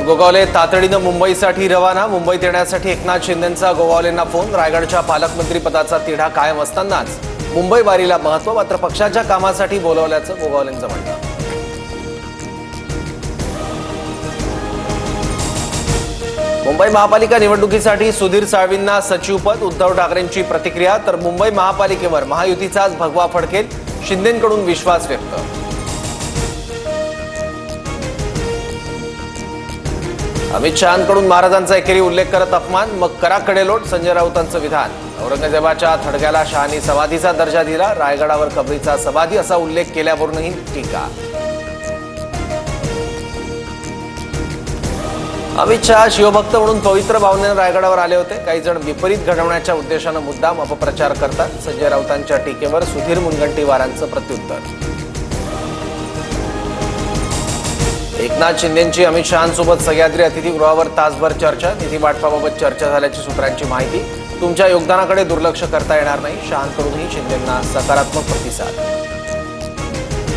प्रमोद गोगावले तातडीनं मुंबईसाठी रवाना। मुंबईत येण्यासाठी एकनाथ शिंदेंचा गोगावलेंना फोन। रायगडच्या पालकमंत्री पदाचा तिढा कायम असतानाच मुंबई वारीला महत्त्व, मात्र पक्षाच्या कामासाठी बोलावल्याचं गोगावलेंचं म्हणणं। मुंबई महापालिका निवडणुकीसाठी सुधीर साळवींना सचिवपद। उद्धव ठाकरेंची प्रतिक्रिया, तर मुंबई महापालिकेवर महायुतीचाच भगवा फडकेल, शिंदेंकडून विश्वास व्यक्त। अमित शहांकडून महाराजांचा एकेरी उल्लेख करत अपमान, मग करा कडेलोट, संजय राऊतांचं विधान। औरंगजेबाच्या थडग्याला शहांनी समाधीचा दर्जा दिला, रायगडावर कबरीचा समाधी असा उल्लेख केल्यावरूनही टीका। अमित शहा शिवभक्त म्हणून पवित्र भावनेने रायगडावर आले होते। काही जण विपरीत घडवण्याच्या उद्देशानं मुद्दाम अपप्रचार करतात। संजय राऊतांच्या टीकेवर सुधीर मुनगंटीवारांचं प्रत्युत्तर। एकनाथ शिंदेंची अमित शहांसोबत सह्याद्री अतिथीगृहावर तासभर चर्चा। निधी वाटपाबाबत चर्चा झाल्याची सूत्रांची माहिती। तुमच्या योगदानाकडे दुर्लक्ष करता येणार नाही, शहांकडूनही शिंदेंना सकारात्मक प्रतिसाद।